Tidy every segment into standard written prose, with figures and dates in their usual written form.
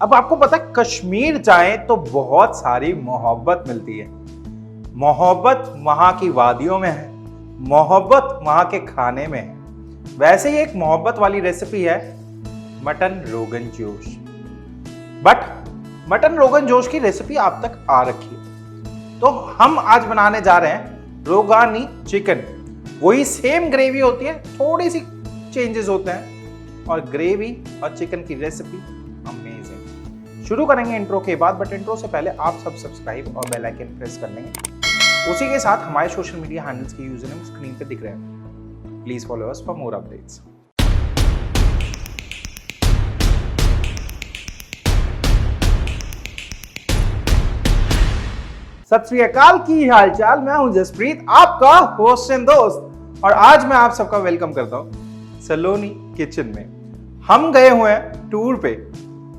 अब आपको पता है कश्मीर जाएं तो बहुत सारी मोहब्बत मिलती है। मोहब्बत वहां की वादियों में है, मोहब्बत वहां के खाने में है। वैसे ही एक मोहब्बत वाली रेसिपी है mutton rogan josh. But mutton rogan josh की रेसिपी आप तक आ रखी है, तो हम आज बनाने जा रहे हैं रोगानी चिकन। वही सेम ग्रेवी होती है, थोड़ी सी चेंजेस होते हैं और ग्रेवी और चिकन की रेसिपी अमेजिंग। शुरू करेंगे इंट्रो के बाद, बट इंट्रो से पहले आप सब सब्सक्राइब और बेल आइकन प्रेस कर लेंगे। उसी के साथ हमारे सोशल मीडिया हैंडल्स के यूजर नेम स्क्रीन पे दिख रहे हैं। Please follow us for more updates. सत श्री अकाल, की हालचाल। मैं हूं जसप्रीत, आपका होस्ट एंड दोस्त, और आज मैं आप सबका वेलकम करता हूं सलोनी किचन में। हम गए हुए हैं टूर पे।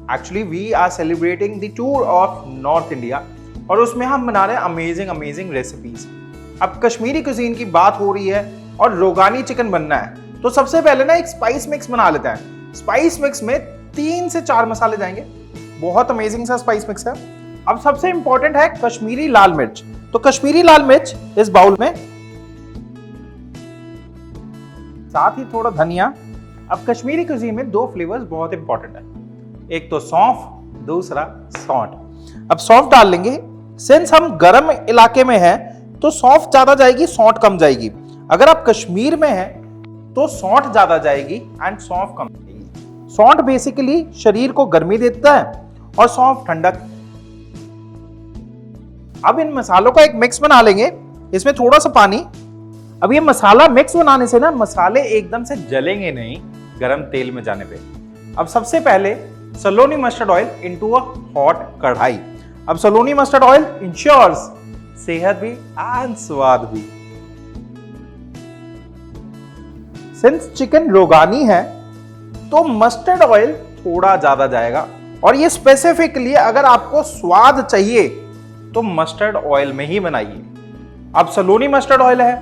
Actually we are celebrating the tour of north India, और उसमें हम बना रहे हैं अमेजिंग रेसिपीज। अब कश्मीरी कुजीन की बात हो रही है और रोगानी चिकन बनना है, तो सबसे पहले ना एक स्पाइस मिक्स बना लेते हैं। स्पाइस मिक्स में 3 से 4 मसाले जाएंगे। बहुत अमेजिंग सा स्पाइस मिक्स है। अब सबसे इंपॉर्टेंट है कश्मीरी लाल मिर्च, तो कश्मीरी लाल मिर्च इस बाउल में, साथ ही थोड़ा धनिया। अब कश्मीरी कुजीन में 2 फ्लेवर्स बहुत इंपॉर्टेंट है, एक तो सौंफ, दूसरा सौंठ। अब सौंफ डाल लेंगे। सिंस हम गर्म इलाके में हैं तो सौंफ ज्यादा जाएगी, सौंठ कम जाएगी। अगर आप कश्मीर में हैं तो सौंठ ज्यादा जाएगी एंड सौंफ कम जाएगी। सौंठ बेसिकली शरीर को गर्मी देता है और सौंफ ठंडक। अब इन मसालों का एक मिक्स बना लेंगे, इसमें थोड़ा सा पानी। अब ये मसाला मिक्स बनाने से ना मसाले एकदम से जलेंगे नहीं गरम तेल में जाने पे। अब सबसे पहले Saloni mustard oil into a hot kadhai. अब सलोनी मस्टर्ड ऑयल इंश्योर्स सेहत भी एंड स्वाद भी। सिंस चिकन रोगानी है तो मस्टर्ड ऑयल थोड़ा ज्यादा जाएगा, और ये स्पेसिफिकली अगर आपको स्वाद चाहिए तो मस्टर्ड ऑयल में ही बनाइए। अब सलोनी मस्टर्ड ऑयल है,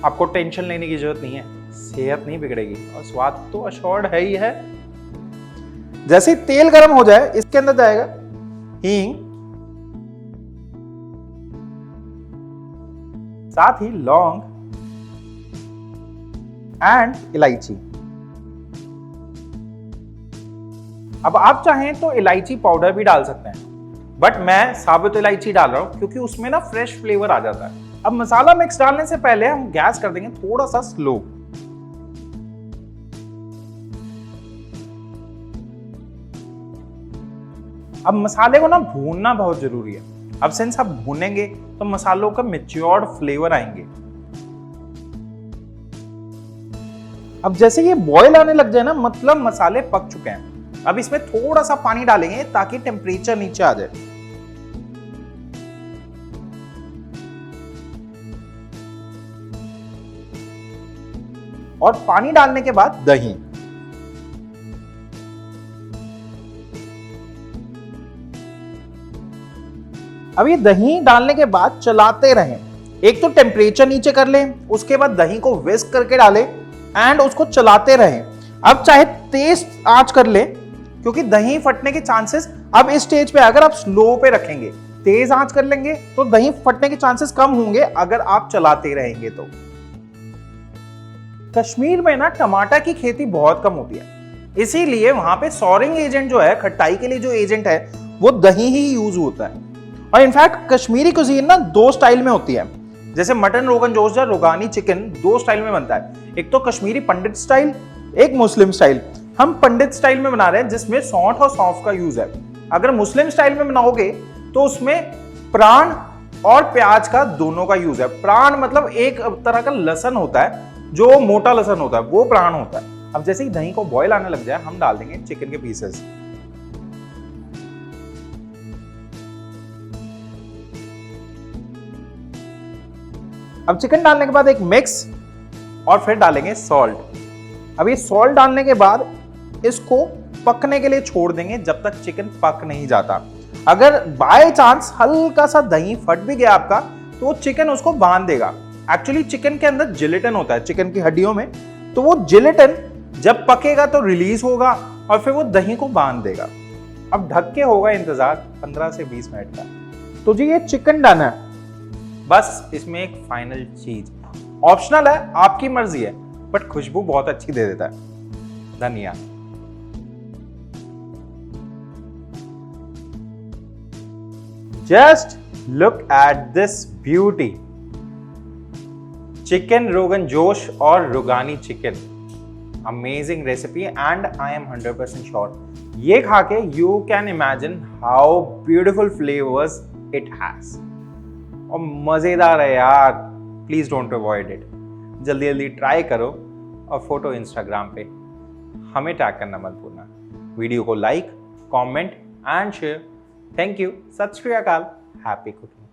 आपको टेंशन लेने की जरूरत नहीं है, सेहत नहीं बिगड़ेगी और स्वाद तो अश्योर्ड है ही है। जैसे ही तेल गर्म हो जाए, इसके अंदर जाएगा हींग, साथ ही लौंग एंड इलायची। अब आप चाहें तो इलायची पाउडर भी डाल सकते हैं, बट मैं साबुत इलायची डाल रहा हूं क्योंकि उसमें ना फ्रेश फ्लेवर आ जाता है। अब मसाला मिक्स डालने से पहले हम गैस कर देंगे थोड़ा सा स्लो। अब मसाले को ना भूनना बहुत जरूरी है। अब सिंस आप भूनेंगे तो मसालों का मैच्योर्ड फ्लेवर आएंगे। अब जैसे ये बॉयल आने लग जाए ना, मतलब मसाले पक चुके हैं। अब इसमें थोड़ा सा पानी डालेंगे ताकि टेम्परेचर नीचे आ जाए। और पानी डालने के बाद दही। अब ये दही डालने के बाद चलाते रहें। एक तो टेम्परेचर नीचे कर लें, उसके बाद दही को विस्क करके डालें एंड उसको चलाते रहें। अब चाहे तेज आंच कर लें क्योंकि दही फटने के चांसेस अब इस स्टेज पे, अगर आप स्लो पे रखेंगे, तेज आंच कर लेंगे तो दही फटने के चांसेस कम होंगे अगर आप चलाते रहेंगे तो। कश्मीर में ना टमाटर की खेती बहुत कम होती है, इसीलिए वहां पे सॉरिंग एजेंट जो है, खट्टाई के लिए जो एजेंट है, वो दही ही यूज होता है। और इनफैक्ट कश्मीरी कुजीन ना 2 स्टाइल में होती है। जैसे मटन रोगन जोश या रोगानी चिकन 2 स्टाइल में बनता है, एक तो कश्मीरी पंडित स्टाइल, एक मुस्लिम स्टाइल। हम पंडित स्टाइल में बना रहे हैं जिसमें सौंठ और सौंफ का यूज है। अगर मुस्लिम स्टाइल में बनाओगे तो उसमें प्राण और प्याज का दोनों का यूज है। प्राण मतलब एक तरह का लहसुन होता है, जो मोटा लहसुन होता है, वो प्राण होता है। अब जैसे ही दही को बॉयल आने लग जाए, हम डाल देंगे चिकन के पीसेस। अब चिकन डालने के बाद एक मिक्स, और फिर डालेंगे सॉल्ट। अब ये सॉल्ट डालने के बाद इसको पकने के लिए छोड़ देंगे जब तक चिकन पक नहीं जाता। अगर बाय चांस हल्का सा दही फट भी गया आपका, तो चिकन उसको बांध देगा। एक्चुअली चिकन के अंदर जिलेटिन होता है, चिकन की हड्डियों में, तो वो जिलेटिन जब पकेगा तो रिलीज होगा और फिर वो दही को बांध देगा। अब ढक के होगा इंतजार 15 से 20 मिनट का। तो जी ये चिकन डन है। बस इसमें एक फाइनल चीज ऑप्शनल है, आपकी मर्जी है, बट खुशबू बहुत अच्छी दे देता है, धनिया। Just look at this beauty, chicken rogan josh और रुगानी chicken, amazing recipe and I am 100% sure ये खा के you can imagine how beautiful flavours it has. और मजेदार है यार, प्लीज डोंट अवॉइड इट। जल्दी जल्दी ट्राई करो और फोटो इंस्टाग्राम पे हमें टैग करना मत भूलना। वीडियो को like, comment and share. Thank you. सत श्री अकाल। Happy cooking.